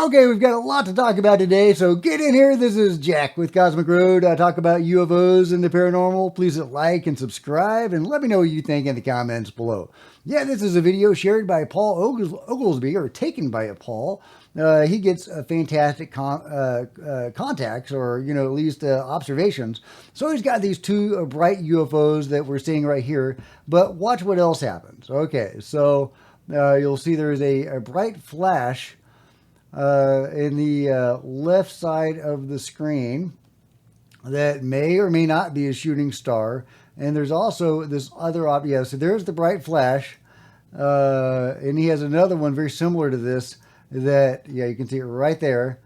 Okay, we've got a lot to talk about today, so get in here. This is Jack with Cosmic Road. I talk about UFOs and the paranormal. Please hit like and subscribe, and let me know what you think in the comments below. Yeah, this is a video shared by Paul Oglesby, or taken by Paul. He gets fantastic contacts, or at least observations. So he's got these two bright UFOs that we're seeing right here. But watch what else happens. Okay, so you'll see there's a bright flash in the left side of the screen that may or may not be a shooting star. And there's also this other object. So there's the bright flash. And he has another one very similar to this that, you can see it right there.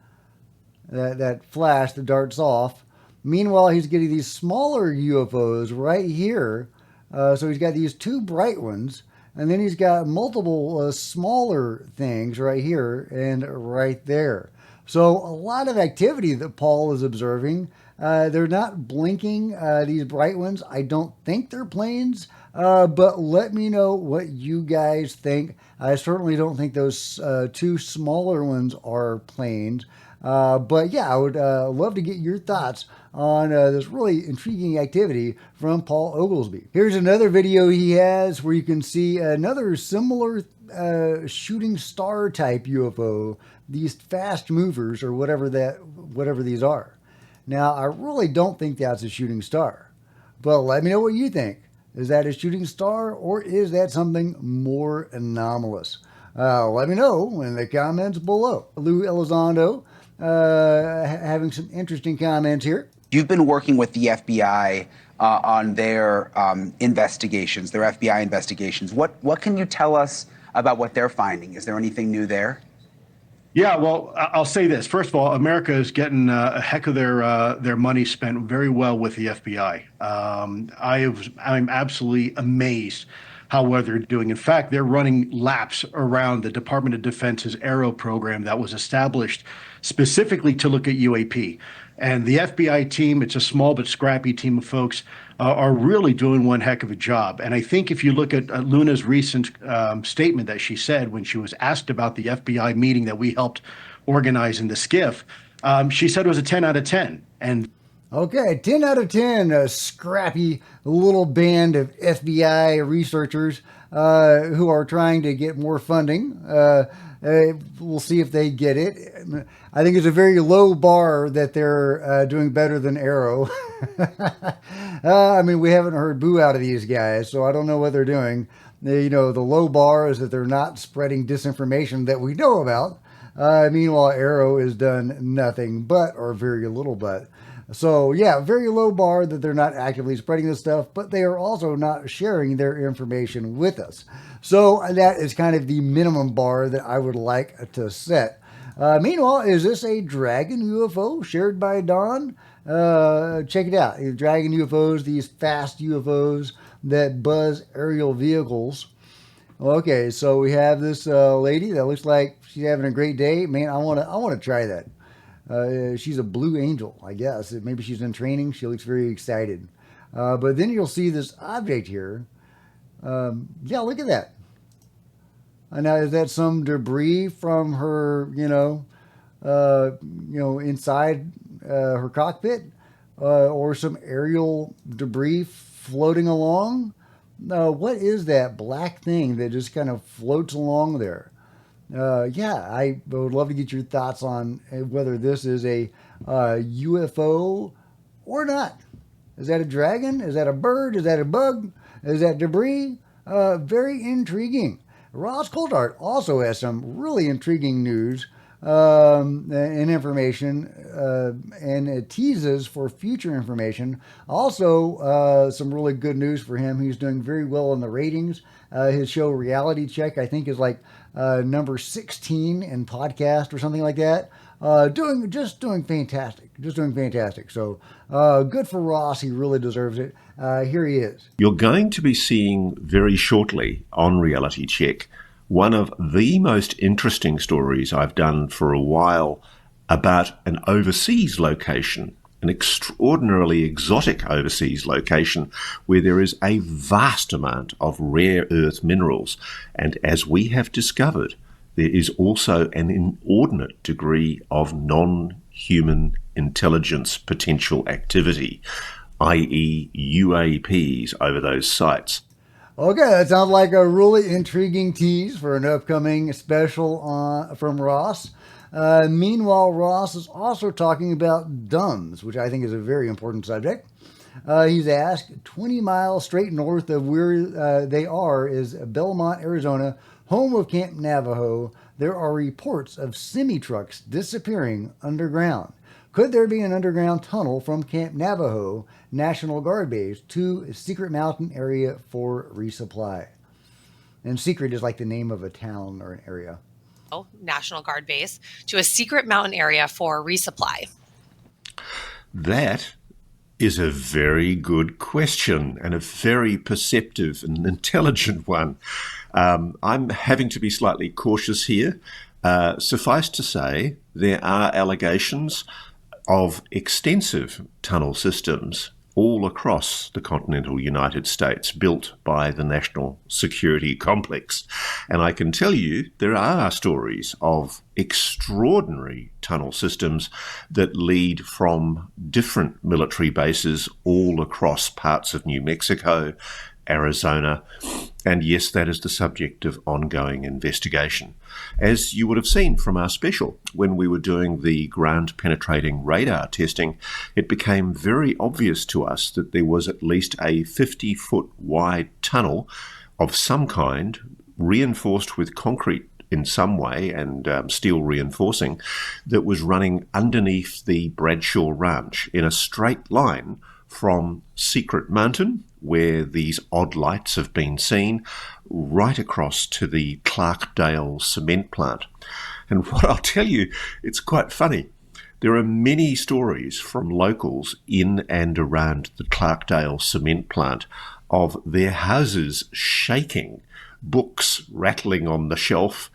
That flash that darts off. Meanwhile, he's getting these smaller UFOs right here. So he's got these two bright ones. And then he's got multiple smaller things right here and right there. So a lot of activity that Paul is observing. They're not blinking, these bright ones. I don't think they're planes, but let me know what you guys think. I certainly don't think those two smaller ones are planes. But yeah, I would love to get your thoughts on this really intriguing activity from Paul Oglesby. Here's another video he has where you can see another similar shooting star type UFO, these fast movers or whatever these are. Now, I really don't think that's a shooting star, but let me know what you think. Is that a shooting star, or is that something more anomalous? Let me know in the comments below. Lou Elizondo having some interesting comments here. You've been working with the FBI on their investigations, their FBI investigations. What can you tell us about what they're finding? Is there anything new there? Yeah, well, I'll say this. First of all, America is getting a heck of their money spent very well with the FBI. I'm absolutely amazed how well they're doing. In fact, they're running laps around the Department of Defense's Arrow program that was established specifically to look at UAP. And the FBI team, it's a small but scrappy team of folks, are really doing one heck of a job. And I think if you look at Luna's recent statement that she said when she was asked about the FBI meeting that we helped organize in the SCIF, she said it was a 10 out of 10. And okay, 10 out of 10, a scrappy little band of FBI researchers who are trying to get more funding. We'll see if they get it. I think it's a very low bar that they're doing better than Arrow. I mean, we haven't heard boo out of these guys, so I don't know what they're doing. The low bar is that they're not spreading disinformation that we know about. Meanwhile, Arrow has done nothing but, or very little but. So yeah, very low bar that they're not actively spreading this stuff, but they are also not sharing their information with us. So that is kind of the minimum bar that I would like to set. Meanwhile, is this a Dragon UFO shared by Don? Check it out. Dragon UFOs, these fast UFOs that buzz aerial vehicles. Okay, so we have this lady that looks like she's having a great day. Man, I want to try that. She's a blue angel, I guess. Maybe she's in training. She looks very excited. But then you'll see this object here. Yeah, look at that. Now, is that some debris from her, inside her cockpit, or some aerial debris floating along? What is that black thing that just kind of floats along there? Yeah, I would love to get your thoughts on whether this is a UFO or not. Is that a dragon? Is that a bird? Is that a bug? Is that debris? Very intriguing. Ross Coltart also has some really intriguing news and information, and teases for future information. Also, some really good news for him. He's doing very well in the ratings. His show Reality Check, I think, is like number 16 in podcast or something like that. Just doing fantastic. So good for Ross. He really deserves it. Here he is. You're going to be seeing very shortly on Reality Check one of the most interesting stories I've done for a while about an overseas location, an extraordinarily exotic overseas location where there is a vast amount of rare earth minerals. And as we have discovered, there is also an inordinate degree of non-human intelligence potential activity, i.e. UAPs over those sites. Okay, that sounds like a really intriguing tease for an upcoming special from Ross. Meanwhile, Ross is also talking about DUMBs, which I think is a very important subject. He's asked, 20 miles straight north of where they are is Belmont, Arizona, home of Camp Navajo. There are reports of semi-trucks disappearing underground. Could there be an underground tunnel from Camp Navajo National Guard Base to a secret mountain area for resupply? And secret is like the name of a town or an area. National Guard Base to a secret mountain area for resupply. That is a very good question and a very perceptive and intelligent one. I'm having to be slightly cautious here. Suffice to say, there are allegations of extensive tunnel systems all across the continental United States built by the national security complex. And I can tell you there are stories of extraordinary tunnel systems that lead from different military bases all across parts of New Mexico, Arizona, and yes, that is the subject of ongoing investigation. As you would have seen from our special, when we were doing the ground-penetrating radar testing, it became very obvious to us that there was at least a 50-foot wide tunnel of some kind, reinforced with concrete in some way and steel reinforcing, that was running underneath the Bradshaw Ranch in a straight line from Secret Mountain, where these odd lights have been seen, right across to the Clarkdale cement plant. And what I'll tell you, it's quite funny. There are many stories from locals in and around the Clarkdale cement plant of their houses shaking, books rattling on the shelf,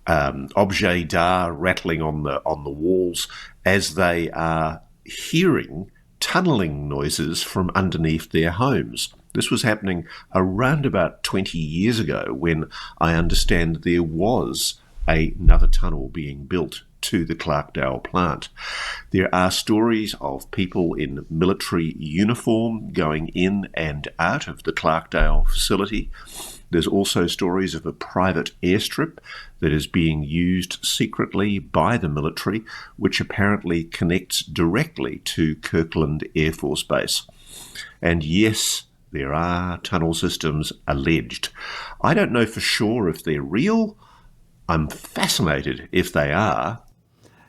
objets d'art rattling on the walls as they are hearing tunnelling noises from underneath their homes. This was happening around about 20 years ago, when I understand there was another tunnel being built to the Clarkdale plant. There are stories of people in military uniform going in and out of the Clarkdale facility. There's also stories of a private airstrip that is being used secretly by the military, which apparently connects directly to Kirkland Air Force Base. And yes, there are tunnel systems alleged. I don't know for sure if they're real. I'm fascinated if they are.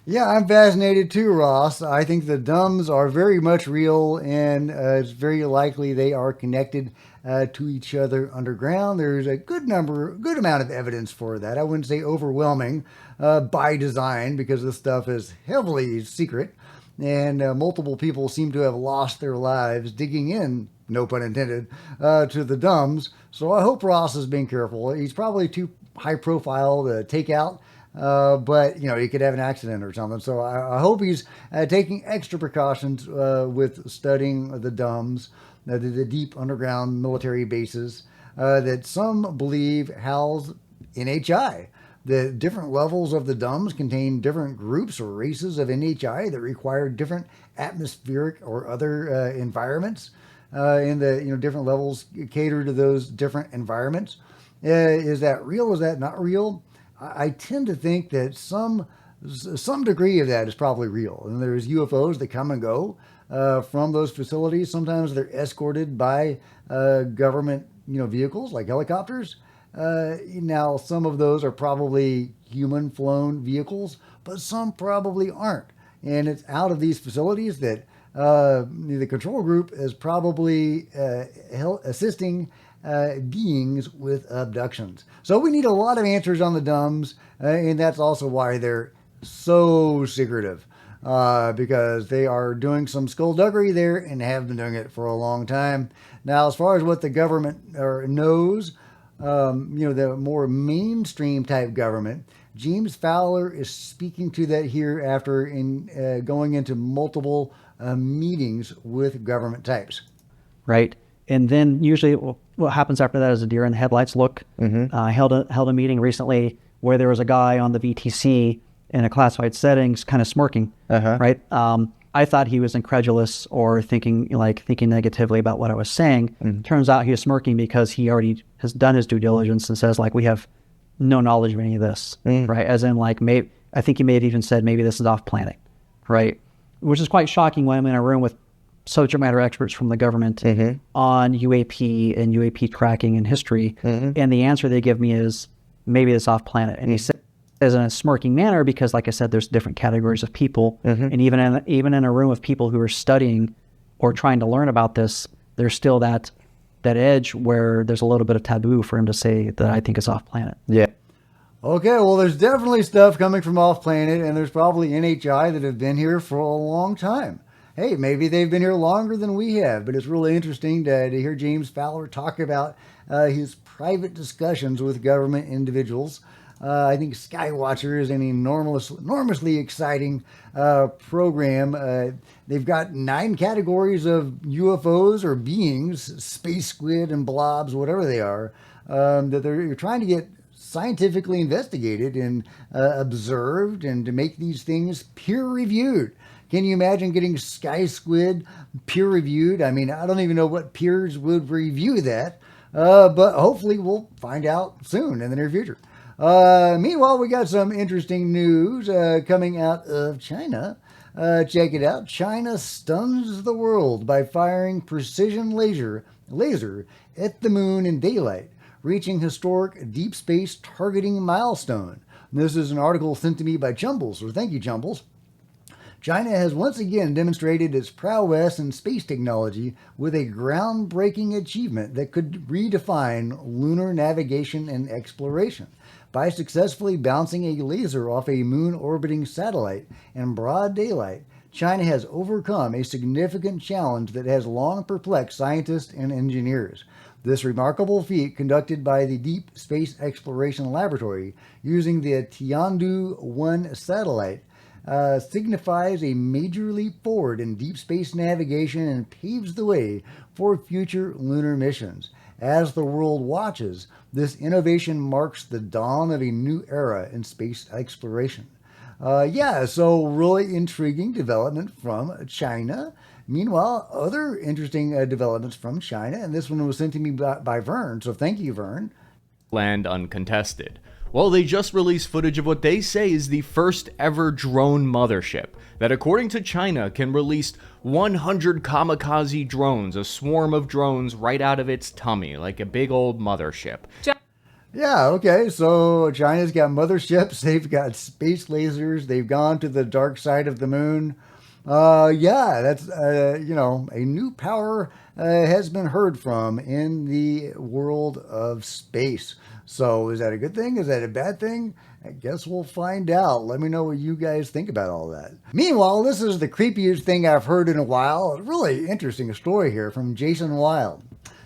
Yeah, I'm fascinated too, Ross. I think the DUMBs are very much real, and it's very likely they are connected to each other underground. There's a good amount of evidence for that. I wouldn't say overwhelming by design, because this stuff is heavily secret, and multiple people seem to have lost their lives digging in, no pun intended, to the DUMBs. So I hope Ross is being careful. He's probably too high profile to take out. But, he could have an accident or something. So I hope he's taking extra precautions with studying the DUMBs, the deep underground military bases that some believe house NHI. The different levels of the DUMBs contain different groups or races of NHI that require different atmospheric or other environments. In the different levels cater to those different environments. Is that real? Is that not real? I tend to think that some degree of that is probably real. And there's UFOs that come and go from those facilities. Sometimes they're escorted by government vehicles like helicopters. Now, some of those are probably human-flown vehicles, but some probably aren't. And it's out of these facilities that the control group is probably assisting beings with abductions. So we need a lot of answers on the DUMBs, and that's also why they're so secretive, because they are doing some skullduggery there and have been doing it for a long time. Now, as far as what the government knows, the more mainstream type government, James Fowler is speaking to that here after going into multiple meetings with government types. Right. And then usually what happens after that is a deer in the headlights look. I held a meeting recently where there was a guy on the VTC in a classified settings kind of smirking, right? I thought he was incredulous or thinking negatively about what I was saying. Turns out he was smirking because he already has done his due diligence and says, like, we have no knowledge of any of this, right? As in, like, maybe, I think he may have even said maybe this is off planet, right? Which is quite shocking when I'm in a room with subject matter experts from the government on UAP and UAP tracking and history. And the answer they give me is maybe it's off planet. And he says in a smirking manner, because like I said, there's different categories of people. And even in a room of people who are studying or trying to learn about this, there's still that edge where there's a little bit of taboo for him to say that I think it's off planet. Yeah. Okay, well, there's definitely stuff coming from off planet, and there's probably NHI that have been here for a long time. Hey, maybe they've been here longer than we have, but it's really interesting to hear James Fowler talk about his private discussions with government individuals. I think Skywatcher is an enormously exciting program. They've got 9 categories of UFOs or beings, space squid and blobs, whatever they are, that they're trying to get scientifically investigated and observed, and to make these things peer-reviewed. Can you imagine getting sky squid peer-reviewed? I mean, I don't even know what peers would review that, but hopefully we'll find out soon in the near future. Meanwhile, we got some interesting news coming out of China. Check it out. China stuns the world by firing precision laser at the moon in daylight, reaching historic deep space targeting milestone. This is an article sent to me by Chumbles, so thank you, Chumbles. China has once again demonstrated its prowess in space technology with a groundbreaking achievement that could redefine lunar navigation and exploration. By successfully bouncing a laser off a moon-orbiting satellite in broad daylight, China has overcome a significant challenge that has long perplexed scientists and engineers. This remarkable feat, conducted by the Deep Space Exploration Laboratory using the Tiandu-1 satellite, signifies a major leap forward in deep space navigation and paves the way for future lunar missions. As the world watches, this innovation marks the dawn of a new era in space exploration. So really intriguing development from China. Meanwhile, other interesting developments from China, and this one was sent to me by Vern, so thank you, Vern. Land uncontested. Well, they just released footage of what they say is the first ever drone mothership that, according to China, can release 100 kamikaze drones, a swarm of drones right out of its tummy, like a big old mothership. Yeah, okay, so China's got motherships, they've got space lasers, they've gone to the dark side of the moon. That's, a new power has been heard from in the world of space. So is that a good thing? Is that a bad thing? I guess we'll find out. Let me know what you guys think about all that. Meanwhile, this is the creepiest thing I've heard in a while. A really interesting story here from Jason Wild.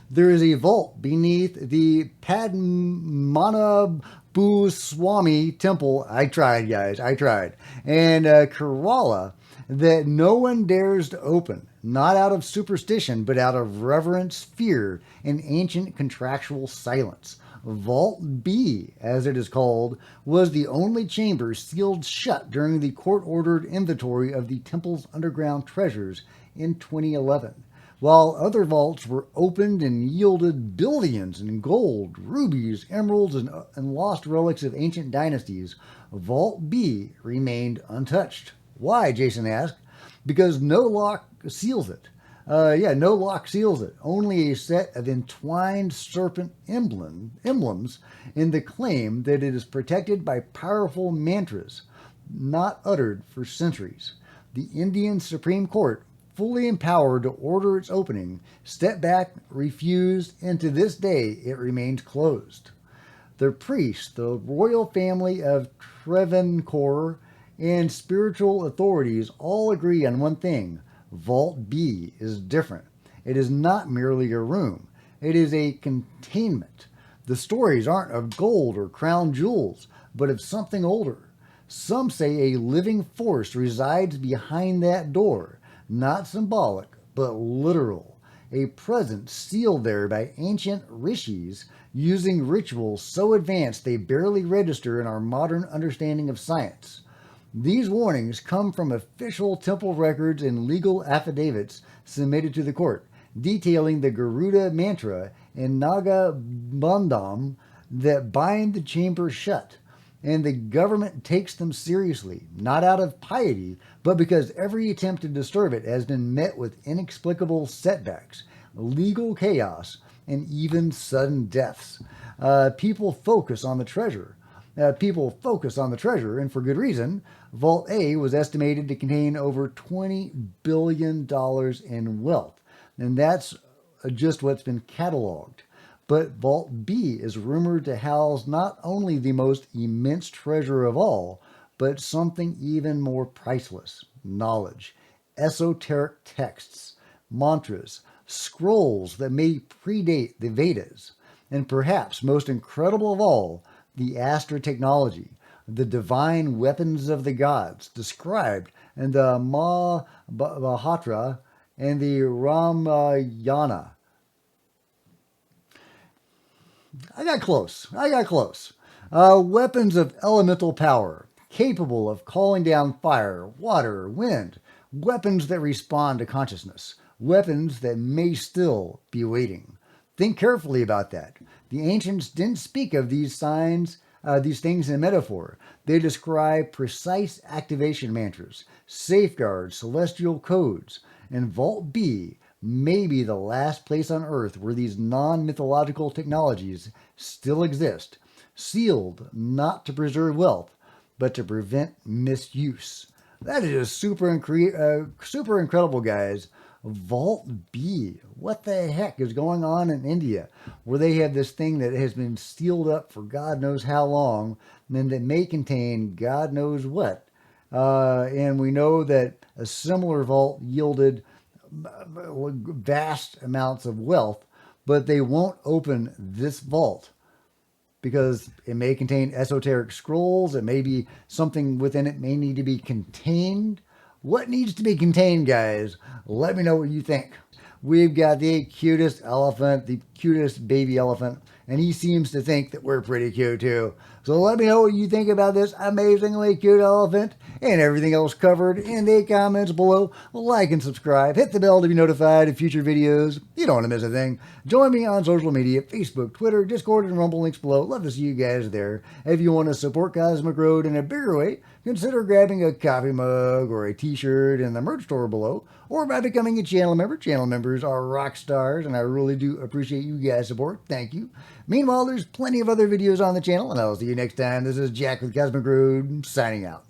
There is a vault beneath the Padmanabhuswamy temple. I tried, guys. I tried. And Kerala that no one dares to open, not out of superstition, but out of reverence, fear, and ancient contractual silence. Vault B, as it is called, was the only chamber sealed shut during the court-ordered inventory of the temple's underground treasures in 2011. While other vaults were opened and yielded billions in gold, rubies, emeralds, and lost relics of ancient dynasties, Vault B remained untouched. Why, Jason asked. Because no lock seals it. No lock seals it. Only a set of entwined serpent emblems in the claim that it is protected by powerful mantras, not uttered for centuries. The Indian Supreme Court, fully empowered to order its opening, stepped back, refused, and to this day it remains closed. The priests, the royal family of Travancore, and spiritual authorities all agree on one thing. Vault B is different. It is not merely a room. It is a containment. The stories aren't of gold or crown jewels, but of something older. Some say a living force resides behind that door, not symbolic, but literal. a presence sealed there by ancient rishis using rituals so advanced they barely register in our modern understanding of science. These warnings come from official temple records and legal affidavits submitted to the court, detailing the Garuda mantra and Naga Bandham that bind the chamber shut. And the government takes them seriously, not out of piety, but because every attempt to disturb it has been met with inexplicable setbacks, legal chaos, and even sudden deaths. People focus on the treasure. And for good reason. Vault A was estimated to contain over $20 billion in wealth, and that's just what's been cataloged. But Vault B is rumored to house not only the most immense treasure of all, but something even more priceless: knowledge, esoteric texts, mantras, scrolls that may predate the Vedas, and perhaps most incredible of all, the Astra technology, the divine weapons of the gods described in the Mahabharata and the Ramayana. I got close. Weapons of elemental power, capable of calling down fire, water, wind. Weapons that respond to consciousness. Weapons that may still be waiting. Think carefully about that. The ancients didn't speak of these things in metaphor. They describe precise activation mantras, safeguards, celestial codes, and Vault B may be the last place on Earth where these non-mythological technologies still exist, sealed not to preserve wealth, but to prevent misuse. That is super incredible, guys. Vault B. What the heck is going on in India, where they have this thing that has been sealed up for God knows how long, and that may contain God knows what. And we know that a similar vault yielded vast amounts of wealth, but they won't open this vault because it may contain esoteric scrolls. It may be something within it may need to be contained. What needs to be contained, guys? Let me know what you think. We've got the cutest elephant, the cutest baby elephant, and he seems to think that we're pretty cute too. So let me know what you think about this amazingly cute elephant and everything else covered in the comments below. Like and subscribe. Hit the bell to be notified of future videos. You don't want to miss a thing. Join me on social media, Facebook, Twitter, Discord, and Rumble, links below. Love to see you guys there. If you want to support Cosmic Road in a bigger way, consider grabbing a coffee mug or a t-shirt in the merch store below, or by becoming a channel member. Channel members are rock stars, and I really do appreciate you guys' support. Thank you. Meanwhile, there's plenty of other videos on the channel, and I'll see you next time. This is Jack with Cosmic Road, signing out.